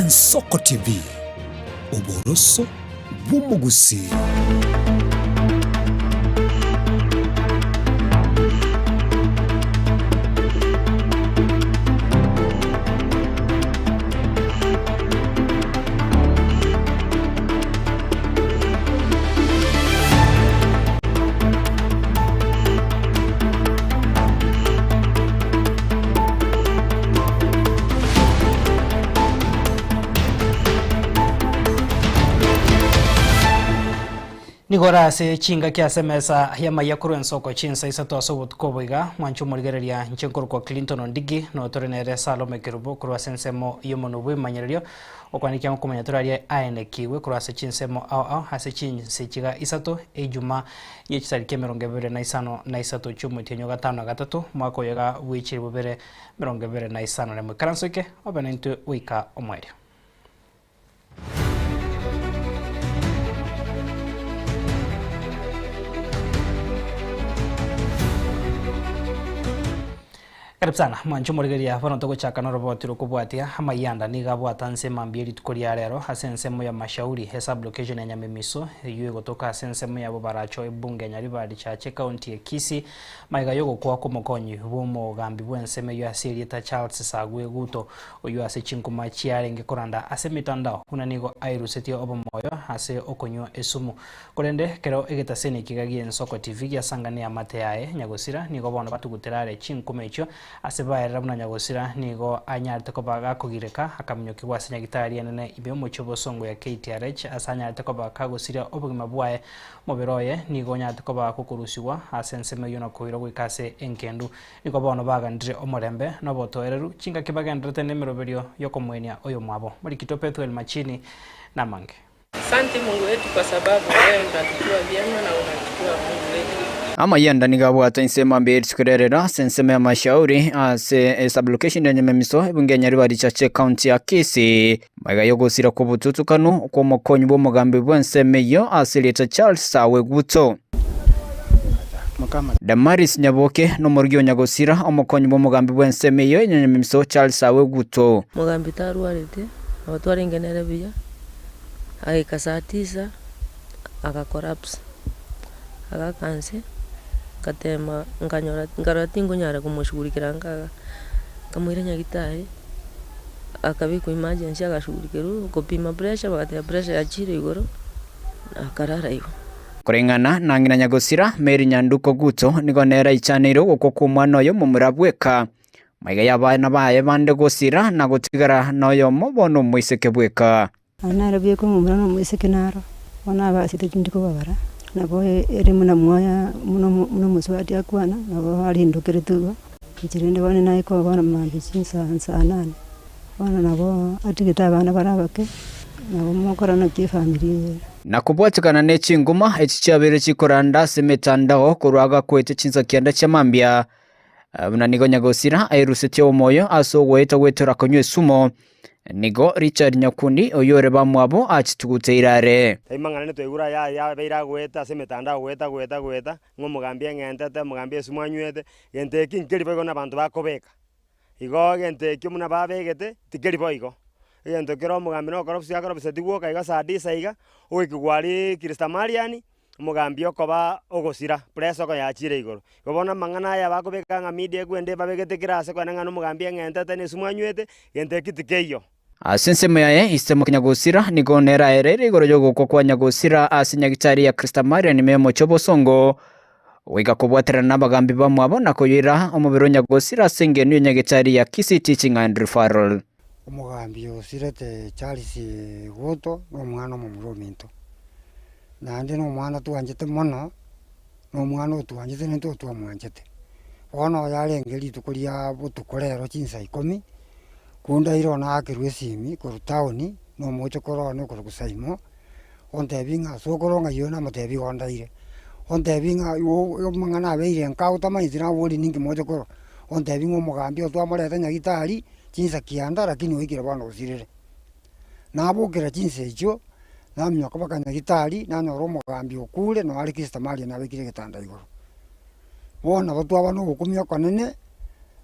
Ensoko TV, uboroso bw'umugusi. Nigora se chinga kia semesa ya mayakuru ensoko chinsa isato asobut koboiga mwanchu morigereria nchenkuru kwa Clinton Ondigi no torenere Salome Kirubo kurwa sensemo yomonubwe manyererio okwanikia mukumenya turarie aenekiwe kurwa se chinsemo ao hase chinse chiga isato ejuma yechisarike 25 na isato chumu tenyo gatano na gatatu mwako yega wichiri bubere 25 nemwe karansoke obenentu wika omwerio. Karibu sana mwanchu morigeria bono togochaka no roboti rukubwatia amayanda niga bwata nsema mbieri tukoria rero hasensemo ya mashauri hesab location ya Nyamemiso yuwe gotoka hasensemo ya bobaracho ebunge nyaribari chache county ya Kisii maiga yogo kwa komokonyi bomo gambi bwenseme yo asirieta Charles Sagwe guto oyo ase chinkuma chiare ngekoranda ase mitandao unanigo airusetio obomoyo ase okonyo esumu korende kero egetasene kigagie Ensoko TV ya sangania mate yae nyagosira nigo bono batuguterare chinkuma icho asebaera buna nyagosira nigo anyarte ko baga kugireka akamnyoki wasenya gitari nene ibe muchobo songo ya KTRH asanyarte ko baga gosira obugima bwae moberoye nigo nyarte ko baga kukurusiwa asenseme yona koiro gwikase enkendu nigo bono baga ndire omorembe no botoereru chinga kibagendrete nemeroberio yokomwenia oyo mwabo muri kitopethu machini na mange. Asante Mungu wetu kwa sababu wewe unatutua vyema na unatutua Mungu wetu. Amayanda nigabwata insema mberi tukererera sensema ya mashauri ase sublocation ya Nyamemiso ebunge nyaribari chache county ya Kisii maiga yogosira ko bututukano ko mokonyi bo mugambi bwenseme yo asilieta Charles Sawe guto Damaris Nyaboke no morgyo nyagosira omokonyi bo mugambi bwenseme yo Nyamemiso Charles Sawe guto mugambi tarwarete abatwarengenera biya aikasatisa akakorapsa akakanse katema nganyora ngaratingo nyara kumushugurikira ngaga kamwira nyagitahe akabiko emergency agashugurikiru kopima pressure bagate pressure yachire igoro akarara igo kurengana nangina nyagosira Meri Nyanduko guto nigo nera ichaniro goko kumwana yo mumurabweka maiga yabana baye bande gosira na gutigara noyo mubono mwiseke bweka anara bieko mumurano mwiseke naro ona basite ndiko babara nabo eri muna mwoya muno muswati akwana nabo ali ndokere tuwa ikirende bane naiko bana mambi cinsa nane bana nabo atigita bana barabake nabo mukorana ki family na kubwatikana ne chinguma echicyabere chikoranda semetandao kurwaga kwete chinza kianda chamambia bunanigo nyagosira airusetyo moyo aso weta wetora konywe sumo nigo Richard Nyakundi oyore bamwabo achituguteirare imangana netwegura ya beira gweta semetanda gweta ngo mugambie ngentete mugambie sumwanywete gente kinkeri bogo nabantu bakobeka igo gente kimuna babegete tikeri boigo gente kero mugambi no korofisi akorofisi tiguoka iga sadisa iga oikigwari Kristamariani mugambio koba ogosira preso ko yachire igoro gobona mangana ya bakobeka nga media gwende babegete kirase kwa ngano mugambie ngentete ne sumwanywete gente kitikeyo asensemo yae isemo nyagosira nigo nera erere igoro jogo kwa nyagosira asinyagitari ya Kristamariya ni memo chobo songo wiga kubwatera nabagambi bamwabo nakoyira omubiro nyagosira senge niyo nyagitari ya Kisii Teaching and Referral umugambi osirete Charles Guto no mwana mumurominto nande no mwana tuanjete mono no mwana tuanjete nento tuamwanjete ono yarengeri tukuria butukorero chinsa 10 kunda iro na akirwe simi ko tauni no mocho korone ko kusaimo onte binga sokoronga yona matebi ondaire onte binga yo mangana beire nkauta maizira woli ningi mocho koro onte bingo mugambi otwamoreta nyagitari chinsa kianda lakini wikira bano usirire nabukira chinsa icho namyo kabaka nyagitari nano romo mugambi okule no ari Kristamariya na wikire gitanda igoro bona batwa bano gukumya kanene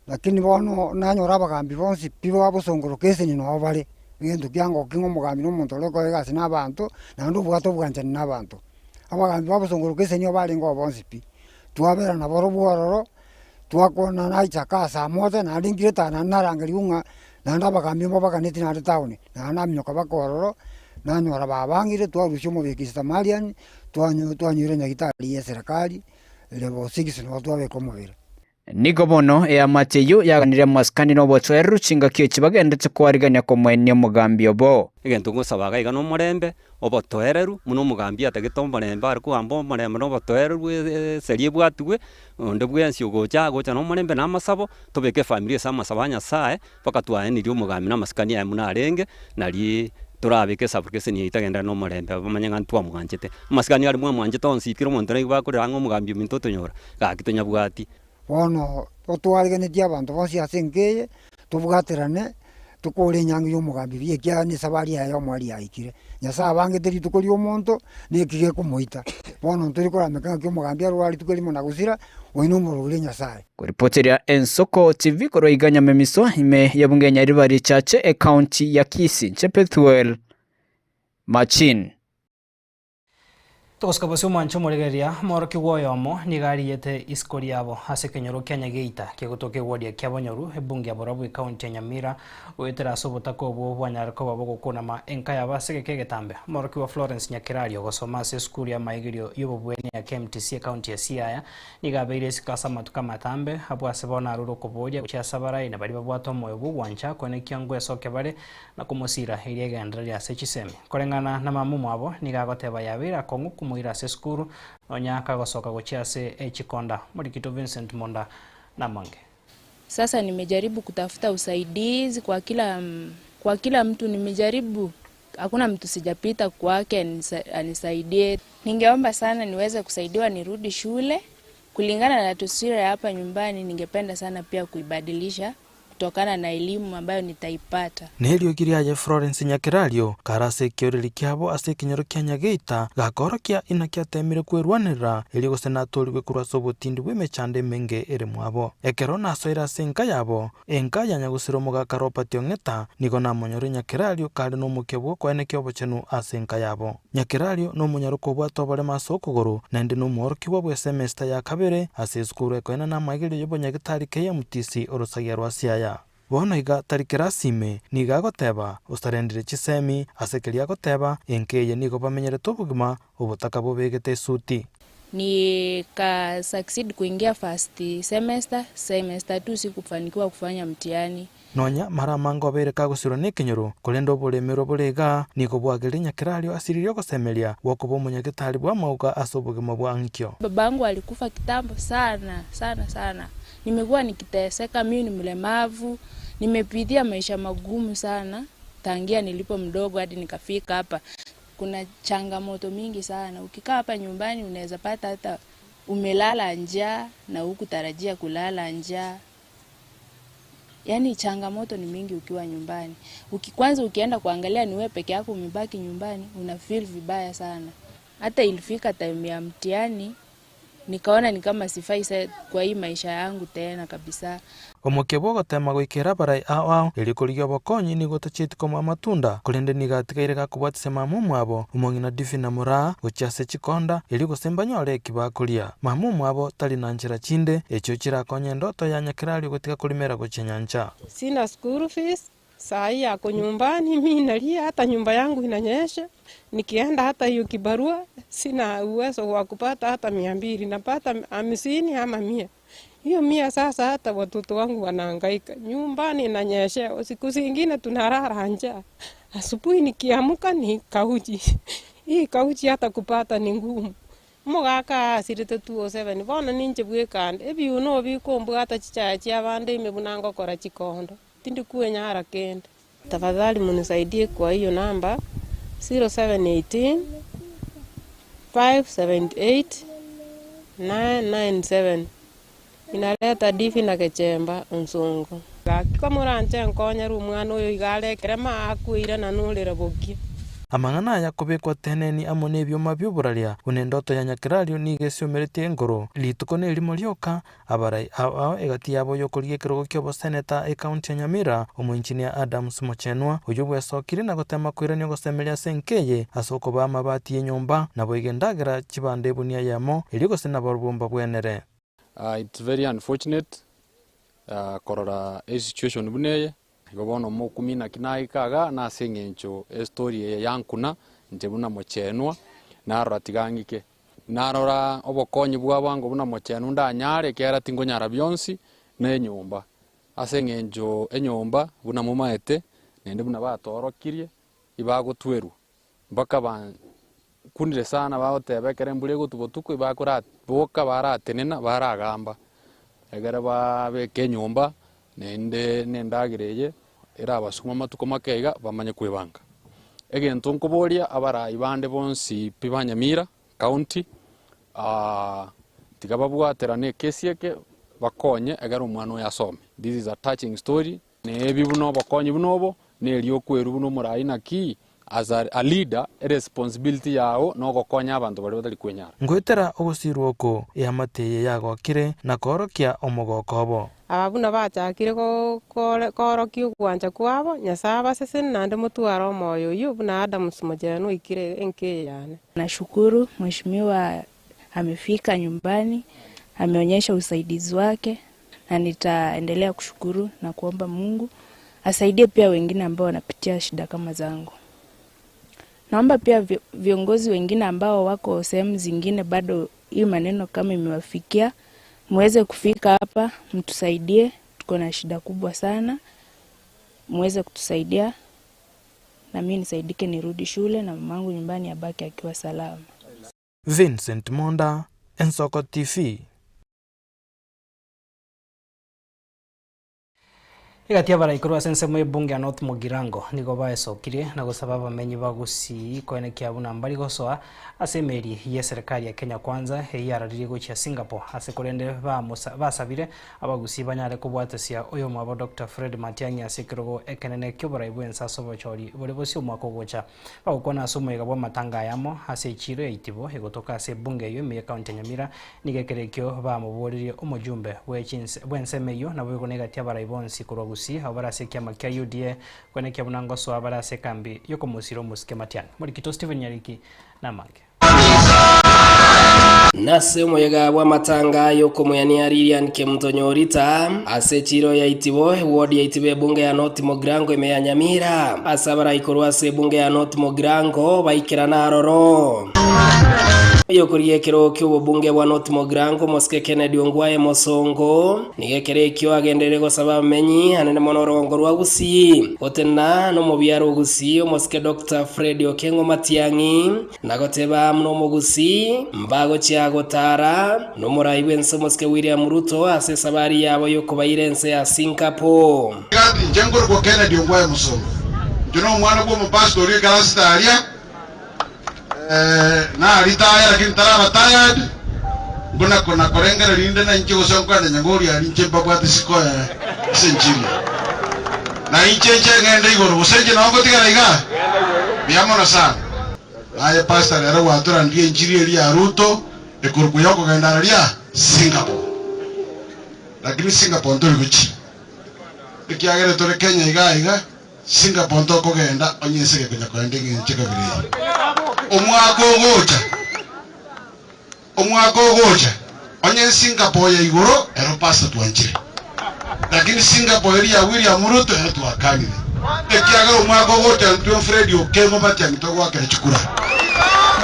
lakini bono nanyora bagambi bonsi pibo abosongoro kese ni no bale Gento kyango kingo mugambi no muntu leko egasi n'abantu na ndu bwato bwanjani n'abantu abagambi babusongoro kesenyo bali ngo bonsipi twabera na boro bwororo twakona na ichaka saa moja na ndingire tana narangari unga na ndabagambi babaganeti na town na namnyoka bakororo na nyora babangire twarusho mu bikista malian twanyure nyagitari ya serikali lebo 6 no twabe komubira Nigo bono ya mateyo yaganire maskani no botweru chinga kyo kibagendetse kwariganya ko mwene mugambi obo egento ngosabaga iga no murembe obotoereru muno mugambi atagetomba rembe ari kuamba murembe no botoereru serie bwatwe onde bwensi ugocha no murembe na masabo tobeke family sa masabanya sae paka twaeni rio mugambi na maskani ya munarenge nali turabike sabukese ni itagenda no murembe bamanya ntwa muganjete maskani ari mwe mwanje tonsikiro montere bakore ngo mugambi mintoto nyora gakitonya bwati ono otwariganĩtie abantu bonsi asengeye tubugaterane tukore nyangi y'omugambi byekia ni sabari ya mwari yaikire nyasa abangete ritukori omonto nekige kumuita bono nturi kurameka y'omugambi arwari tukori mona gusira oino murure nyasaye kuripoteria Ensoko TV koroiganya memiso ime yabungenya ribari chache e county ya Kisii Chepethuel Machin Toska bose mwancho moregeria moro kigwoyomo ni gari yete iskori yabo hase kenyoro Kenya Geita kegotoke wodia kyabonyoru ebungi aborobu county ya Nyamira wetera sobota ko bo bwanyar ko babo gukuna ma enka yaba sege kegetambe moro kiwa Florence Nyakirario gosoma se school ya maigirio yobobweni ya KMTC county ya Siaya ni gabeire sikasa matuka matambe hapo asebona ruro ko bodia kya sabara ina bari babwato moyo bugwancha kone kyangwe soke bare na kumosira iriega andria sechisemi kolengana na mamumu abo ni gagoteba yabira kongu muira se skuru onyaka gosoka gochiase echikonda Murikito Vincent Monda na Mange. Sasa nimejaribu kutafuta usaidizi kwa kila mtu, nimejaribu, hakuna mtu sijapita kwake anisaidie. Ningeomba sana niweze kusaidiwa nirudi shule kulingana na tusira hapa nyumbani. Ningependa sana pia kuibadilisha kutokana na elimu ambayo nitaipata. Nelio kiriaje Florence Nyakirario karase kiorili kiabo ase kinyoro Kenya Geita gakorokia inakia temire kwerwanira eligo senatori kwekura sobotindi wemechande menge ere mwabo ekero nasoira senka yabo enka yanyagusiro mugakaropa tiongeta niko na monyoro Nyakirario kale no mukebo kwene kyobo chenu asenka yabo Nyakirario no munyaruko bwato bare masokogoro nende no moro kibo bwe semester ya kabere ase skuru ekwena na magiri yobo Nyagitari KMTC orosagia rwasiaya Bono iga tariki rasime niga goteba ustarendire chisemi asekeria goteba enkeye nigo bamenyere tobugima ubutaka bobegete suti ni ka succeed kuingia first semester 2 sikufanikiwa kufanya mtihani nonya maramango bere kagusiro nekenyoro kolendo bolemero borega niko bwagere Nyakirario asiririo gosemelia wokobo Munyagitari bwa mauga asobugima bwa nkyo babangu alikufa kitambo sana nimekuwa nikiteseka, mimi ni mlemavu, nimepitia maisha magumu sana tangia nilipo mdogo hadi nikafika hapa. Kuna changamoto mingi sana. Ukikaa hapa nyumbani unaweza pata hata umelala njaa na hukutarajia kulala njaa. Yaani changamoto ni mingi ukiwa nyumbani. Kwanza ukienda kuangalia ni wewe peke yako umebaki nyumbani, una feel vibaya sana. Hata ilifika time ya mtihani nikaona ni kama sifai kwa hii maisha yangu tena kabisa. Omukebo gotema gwikira barai ao elikorigya bokonyi ni gotachiti koma amatunda kolende nigatigaire gakubwatise mamumu abo umongina Divina Mura gochase chikonda eli gosembanyore kibakulia mamumu abo tali na njira chinde echo chirakonye ndoto ya Nyakirario gotika kulimera gochenyanja. Sina school fees sai yako nyumbani, mimi nalia, hata nyumba yangu inanyesha. Nikienda hata hiyo kibarua sina uwezo wa kupata hata 200, napata 50 ama 100. Hiyo 100 sasa hata watoto wangu wanahangaika. Nyumbani inanyesha, siku zingine tunalala njaa. Asubuhi nikiamka ni kauji. Hii kauji hata kupata ni ngumu. Mugaka sirite 207 bona ninje bwekande ebi uno bikombo hata chichachi abande imebunango kora chikondo tindi kuwe nyara kende. Tafadhali munisaidie kwa hiyo namba 0718 578 997 inaleta Divina Kechemba Nsongo. Kama ranche nkonya rumwana uyo igale krema akuira na nulira bogi. amang'ana ya kubikwa teneni amo nebyoma by'oburaria bune ndoto ya nyakerario nigesiomerete engoro rituko nerimo rioka abarai ao egati yabo yokorigia ekerogo kiobo seneta ekaunti ya Nyamira omoinjinia Adams Mochenwa oyo bwesokire na gotema kwirania gosemeria senkeye asoko ba mabati enyomba nabo igendagera chibande bunia yamo eri gosena barubomba bwenere. It's very unfortunate korora a situation buneye igobono mo kumina kinaikaga na sengencho story yankuna ntebuna Mochenwa narora tigangike narora obokonyi bw'abango buna Mochenwa ndanyare kera tingonyara byonsi na enyomba asengencho enyomba buna mumaete nende buna batorokirie ibagotweru mpaka ba kunire sana bagotebekere mbure gotubotuko ibakora boka baratenena baragamba egere babeke enyomba nende nendagireye era abasuma matuko makeiga bamanye kwebanga egento nkoboria abara ibande bonsi pibanyamira county tikababwaterane kesieke bakonye egere omwana oyasome. This is a touching story nebi buno bakonye bunobo neri okweru buno murai naki as a leader a responsibility yao no gokonya abantu bari batari kwenyara ngwetera ogosirwo oko yamateye yagokire na korokia omogokobo ababuna bachakire korokia gwanja kwabo nyasaba sese nande mutwara omoyo yu buna Adams Mochenwa ikire enke yani. Nashukuru mheshimiwa amefika nyumbani, ameonyesha usaidizi wake na nitaendelea kushukuru na kuomba Mungu asaidie pia wengine ambao wanapitia shida kama zangu. Naomba pia viongozi wengine ambao wako sehemu zingine bado hii maneno kama imewafikia muweze kufika hapa mtusaidie, tuko na shida kubwa sana, muweze kutusaidia na mimi nisaidike nirudi shule na mamangu nyumbani abaki akiwa salama. Vincent Monda, Ensoko TV. Igatia baraikuru asensemo ebunge ya North Mugirango nigo baesokire na gusaba bamenyi bagusi koene kia buna mbari gosoa asemeri ye serikali ya Kenya Kwanza eyararire gochia Singapore asekorende basabire abagusi banyare kubwatesia oyo mwabo Dr. Fred Matiang'i asekirogo ekenene kyobora bwensa sobochori bore bosi omwako gocha bagukona asumo igabwa matanga yamo asechiro itibo egotoka ase bunge yo me county Nyamira nigekerekyo bamuboririe omujumbe bwensemeyo na bwo negatia baraibonsi kurogusi abarase kiama kia UDA kwene kia bunango so abarase kambi yoko musiro musike Matiang'i Morikito Steven Nyariki na mange nase omuyega bwa matanga yoko muyani Lilian Kemutonyorita ase chiro ya itibo ward ya itibe bunge ya North Mugirango ime ya Nyamira asabara ikorwa ase bunge ya North Mugirango baikira na roro yokuriye kero kyo bunge bwa North Mugirango Moske Kennedy Ongwae Mosongo nigekere kyo agendere gosaba menyi anene monorongo rwa gusi otena no mubyaro gusi Moske Dr. Fred Okengo Matiang'i nagoteba mno mugusi mbago chiagotara no muraibe nse Moske William Ruto ase sabari yabo yoko bairense ya Singapore kandi jengoro ko Kennedy Ongwae Mosongo juno mwana ko mpastori kalastaria na retire lakini talaba tired mbona kuna korengera linde na nchi osonko na nyangori ali nche babwa tisiko ya senjili na nche ngende igoro usenje na ngoti kana iga biyamona sana aye pastor era watura ndiye njiri eli ya Ruto ekurku yoko kaenda ria Singapore lakini Singapore ndo guchi ikiagere tore Kenya iga Singapore ndo ko genda onyeseke kenya kwende nche kabiri omwako gocha onye Singapore ya igoro ero pasta tuanjire lakini Singapore eri ya William Ruto ero tuakanire ekiaga omwako gocha ntwe Fred Okengo Matiang'i togwa kere chukura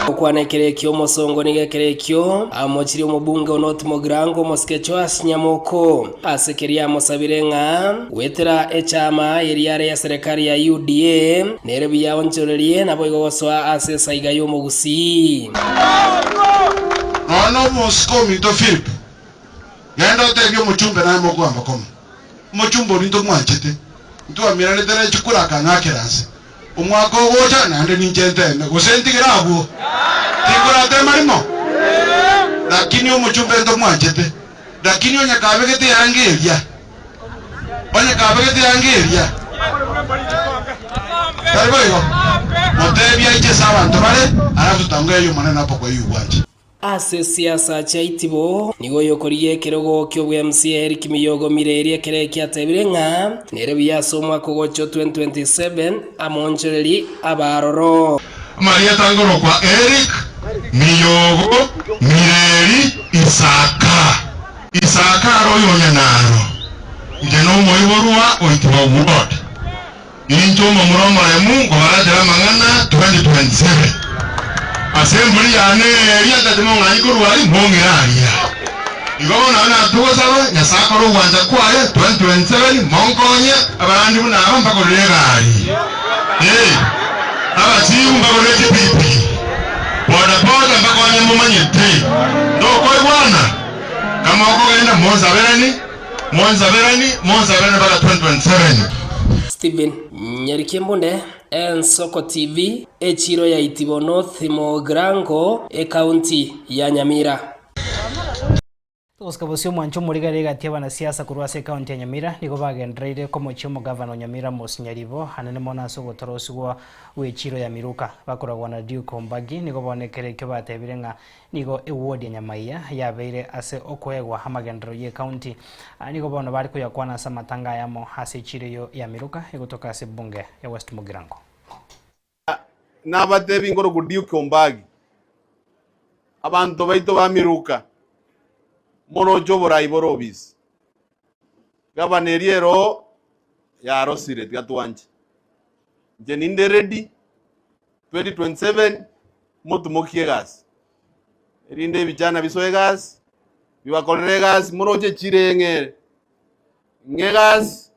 okwanekerekyo Mosongo nigekerekyo amochiri omubunge wa North Mugirango Moske Choas Nyamoko asekeria mosabirenga wetera echama eriare ya serikali ya UDA nerebi ya onchorerie nabo igoswa ase saiga yo mugusi ono Mosko mito Philip yenda tebyo muchumbe na mo kwamba koma muchumbo rinto mwanchete ntwa mirane tere chukura kangakiranse omwako gocha nande ninjente gosentigirabo tingora temarimo lakini omuchumbe ndo mwanchete lakini onyakabegete yangeria karibu hiyo motebia iche sawa ntobare alafu tutangoya yo maneno hapo kwa hiyo uwanja. Ase siasa cha itibo nigo yokoriye kirogo kyo bwa MCA Eric Miyogo Mireria kere kyatebire nga nere byasomwa kogocho 2027 amonchereri abaroro Maria tangoro kwa Eric Miyogo Mireri Isaka royo nyanaro ngeno moyiborwa oitwa ward injo mamuroma emu gobaratera mangana 2027 Assembly ane area tatimo ngani kurwari mongearia igona na tuwasaba nyasaka ro wanja kwaye 2027 monkonye abandi buna abamba ko regari abasiu mbagore pipi boda mbakonye mumanyite ndokoi bwana kama uko genda monza berani bala 2027 Steven Nyarikembonde Ensoko TV echiro ya Itibo North Mogrango county ya Nyamira. Tuskabusio mwancho murigare gatia na siasa kurwase county ya Nyamira niko bagendreire ko muchimo governor Nyamira Mosinyaribo hanene mona so gotorosugwa wechiro ya Miruka bakoragwa na Duke Ombagi niko bonekere cyo batebire nga niko award ya Nyamaiya yabeire ase okwegwa hamagendro ye county niko bona bari ko yakwana samatanga yamo hase chiro yo ya Miruka egotoka ase bunge ya West Mugirango nabatebi ngoro ku Duke Ombagi abantu baito ba Miruka mono jobora iborobis gabaneriero ya rosire gatwanje je ninde ready 2027 motu mokie gas rinde vijana bisoe gas bibakorere gas mono je chirenge ngegas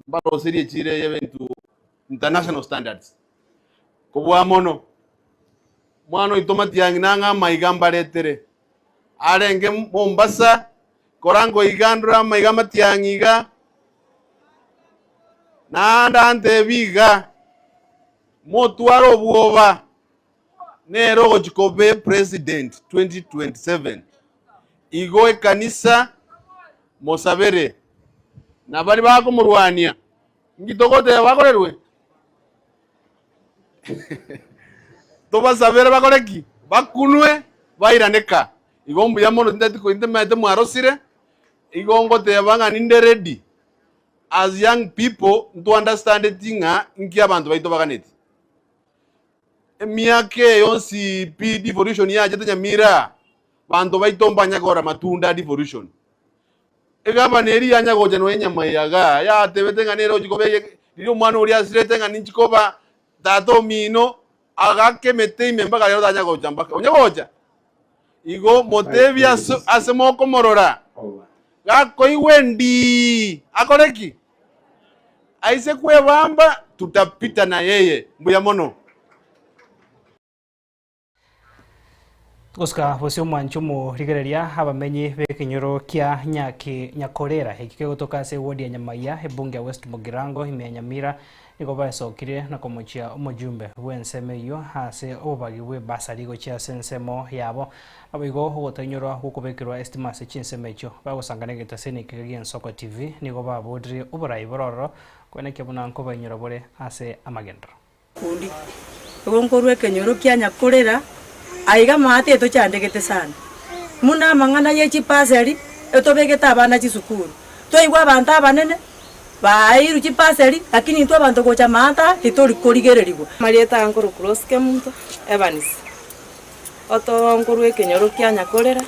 baro serie chire eventu international standards kubwa mono mwana itomati yanginanga maigamba letere arenge Mombasa korango igandra maigama tiangiga nanda ante biga motuaro buoba nero gochikobe president 2027 igoe kanisa mosabere na bari bako murwania ngitokote bakorerwe toba sabere bakoreki bakunwe bairaneka igombu ya mono ndati ko indemete mwarosire igongo te banga ninde ready as young people to understand tinga nki abantu baito baganeti emiake yonsi p devolution ya jeta Nyamira bantu baito mbanya gora matunda devolution egaba neri anya goje no Nyamaiyaga ya tebetenga nero jikobe rio mwana uri asiretenga ninchikoba tato mino agake metime mpaka leo anya goja mpaka onyagoja igo motebia asemoko morora gako iwendi akoreki aise kwe bamba tutapita na yeye mbuya mono Tuska bosio mwancho mu rigereria abamenyi bekinyoro kia nyakorera ekike gotoka se wodi ya Nyamaiya ebunge West Mugirango ime Nyamira niko basokire na komochia omujumbe wenseme yo hase obagiwe basarigo chia sensemo yabo abigo gotanyoro gukubekirwa estimase chinseme cho bagosanganegeta senike Ensoko TV niko babodri oborai bororo kwene kebuna nko banyoro bore hase amagendro kundi gonkorwe kenyoro kia nyakorera aiga mate to chandegete sana muna mangana ye chipaseri etobegeta abana chisukuru toigwa abantu abanene bairu chipaseri lakini tu abantu gocha mata titori korigererigo marieta ngoro cross ke muntu Evans oto ngorwe kenyoro kia nyakorera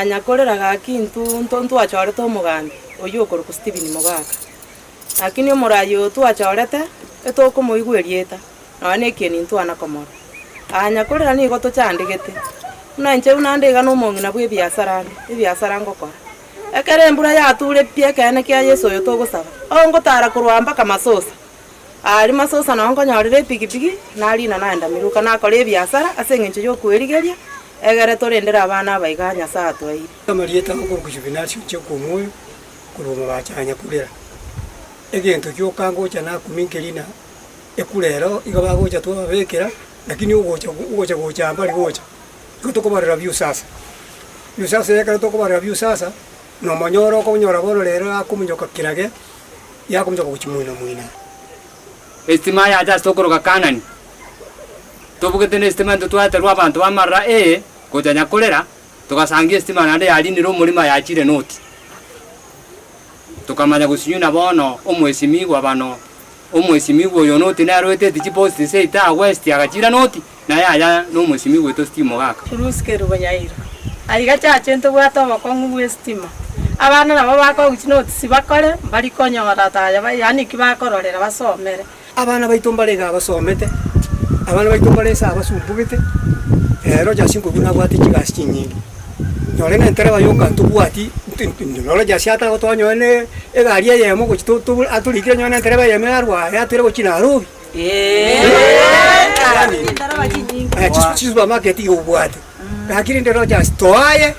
nyakorera gakintu ntonto achore to mugambi oyo okoro ku Steven Mogaka lakini omorayo tu achorete etoko moigwerieta nane keni ntu anakomora nyakorera ni goto chandegete una nche una ndega no mongi na bwe biasara ngokora ekere mbura ya ture pie kene kia Yesu yo togosaba ongo tara kurwamba kama sosa ari masosa na ongo nyorire pigipigi nari na naenda Miruka na kore biasara asengenche yo kwerigeria egere torendera abana baiganya sato ai kamarieta ngoko kujuvinasyo cyo kumwe kuruma bachanya kurera egento cyo kango cyana kuminkelina ekulero igaba gocha to babekera lakini ugocha mbali gocha kutokobarira view sasa yaka tokobarira view sasa no manyoro ko nyora bono lero akumunyoka kirage yakumja kuchimuna muina estima ya just okoroga kanani tobugete ne estima tutwaterwa abantu bamarra kujanya kolera tukasangia estima nande yaliniro mulima yachire noti tukamanya gusinyuna bono omwesimigwa bano omwesimigwa yo noti na roete tichipost seita west agachira noti na yaya no mwesimigwa to stimo gaka ruskero banyaira aiga chache nto bwata bakongu estima abana nabo bako noti sibakore bari konya barataya yani kibakororera basomere abana baitombarega basomete abana baitombaresa abasumbugite ero jasinko kuna bwati chigasi chinyingi nyorene entere bayoka tubwati nolo jasiata gotonyone egaria yemo gochitutu aturikire nyone entere bayeme arwa yature gochina arubi chisu supermarket igobwate akiri ndero just toaye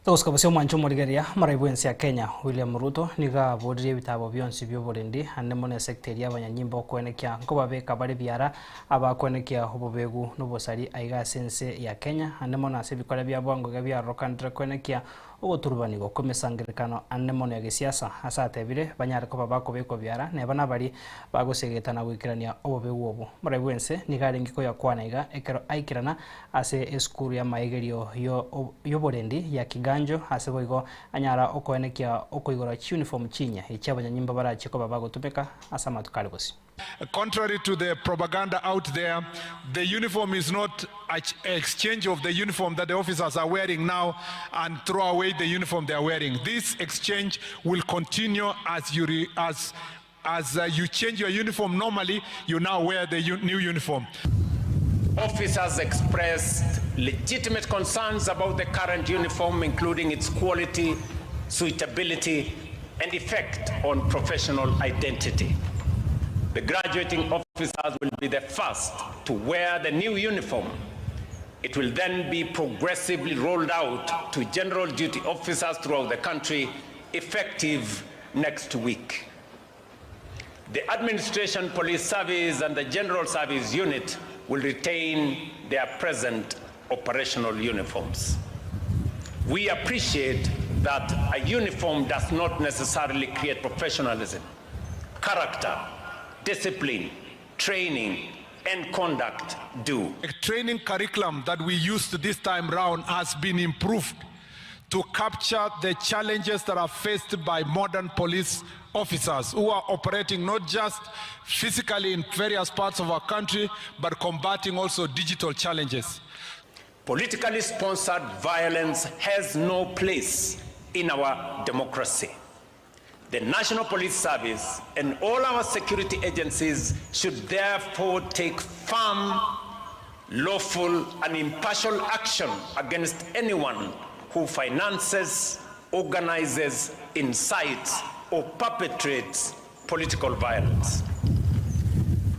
Toska basio mancho morigeria maraibuensi ya Kenya William Ruto niga bodrie bitabo byonsi byo borendi anemone secretary y'abanyanyimbo kwenekia ngoba beka bari byara abakwenekia hobobegu nobosari aiga sense ya Kenya anemone asebikora byabwango gabya rokandre kwenekia ogoturubani gokomesangirikano anemone ya gisiasa asatebire banyare ko babako beko byara ne bana bari bagosegetana gwikirania obobegu obo maraibuense niga ringiko ya kwanaiga ekero aikirana ase eskuru ya maigerio yo borendi ya Kiganjo aseboigo anyara okoenekia okoigora uniform chinya ichabanyanyimba barachiko babagotumeka asama tukalibosi. Contrary to the propaganda out there, the uniform is not an exchange of the uniform that the officers are wearing now and throw away the uniform they are wearing. This exchange will continue as you change your uniform normally, you now wear the new uniform. Officers expressed legitimate concerns about the current uniform, including its quality, suitability, and effect on professional identity. The graduating officers will be the first to wear the new uniform. It will then be progressively rolled out to general duty officers throughout the country, effective next week. The Administration Police Service and the General Service Unit will retain their present operational uniforms. We appreciate that a uniform does not necessarily create professionalism. Character, discipline, training, and conduct do. The training curriculum that we used this time round has been improved to capture the challenges that are faced by modern police officers who are operating not just physically in various parts of our country, but combating also digital challenges. Politically sponsored violence has no place in our democracy. The National Police Service and all our security agencies should therefore take firm, lawful, and impartial action against anyone who finances, organizes, incites, or perpetrates political violence.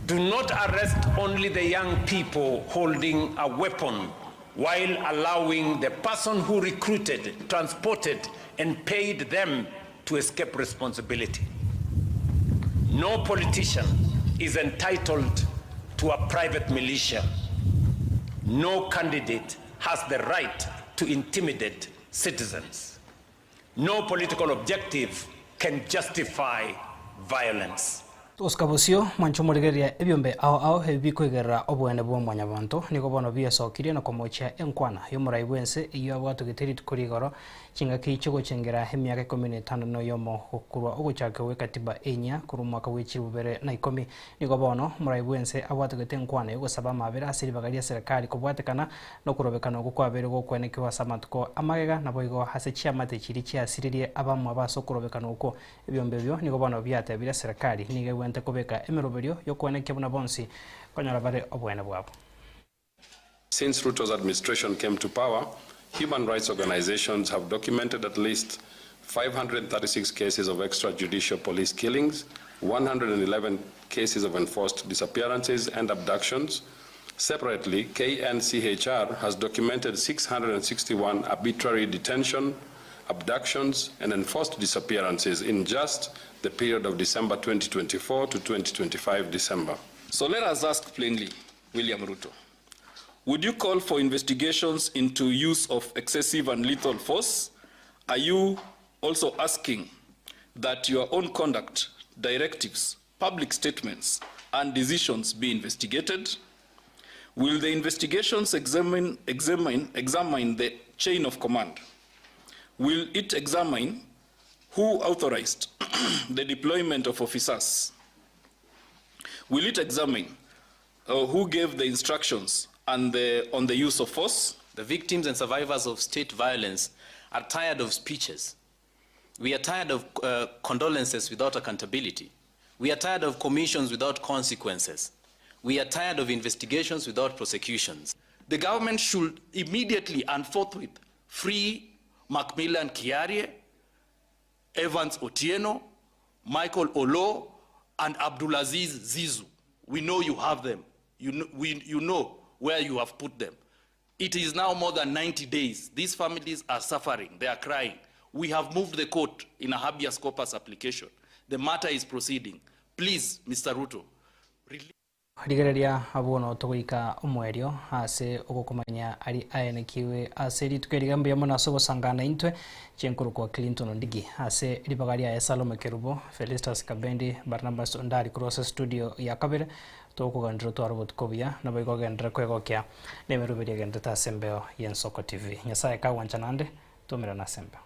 Do not arrest only the young people holding a weapon while allowing the person who recruited, transported, and paid them to escape responsibility. No politician is entitled to a private militia. No candidate has the right to intimidate citizens. No political objective can justify violence. Toskabosio mancho morigeria ebyombe ao ebikoigerera obwene bwo mwanyabantu niko bono biesokirie no komocha enkwana yo muraibwense iyo abwato giteri tukurigoro chingaki ichigo chengera hemyaka 15 no yomo kurwa ogochaka we katiba enya kuru mwaka w'echirubere na 10 niko bono muraibwense abwato gitenkwana yo saba mabera asiri bagaria serikali kubwatekana no kurobekana gukwabere go kwenekiwa samatuko amagega naboigo hase chiamate chiri chiasiririe abamwe abasokurobekana uko ebyombe byo niko bono byatebira serikali nige Since Ruto's administration came to power, human rights organizations have documented at least 536 cases of extrajudicial police killings, 111 cases of enforced disappearances and abductions. Separately, KNCHR has documented 661 arbitrary detention, abductions, and enforced disappearances in just the period of December 2024 to 2025 December. So let us ask plainly, William Ruto, would you call for investigations into use of excessive and lethal force? Are you also asking that your own conduct, directives, public statements and decisions be investigated? Will the investigations examine the chain of command? Will it examine who authorized the deployment of officers? Will it examine who gave the instructions on the use of force? The victims and survivors of state violence are tired of speeches. We are tired of condolences without accountability. We are tired of commissions without consequences. We are tired of investigations without prosecutions. The government should immediately and forthwith free Macmillan Kiarie, Evans Otieno, Michael Olo, and Abdulaziz Zizu. We know you have them. You know where you have put them. It is now more than 90 days. These families are suffering. They are crying. We have moved the court in a habeas corpus application. The matter is proceeding. Please, Mr. Ruto, Harigereria abono togoika omwerio ase ogokomanya ari aenekiwe ase ritukerigambe mona sogo sangana intwe chenkuru kwa Clinton Ondigi ase ribagaria ya Salome Kerubo Felistas Kabendi Barnabas Ondari cross studio ya kabere tokugandiro twarobot kobia na baiko gendra kwegokya nemeruberia gendeta sembeo yensoko TV nyasaye ka wanchanande tomera na sembeo.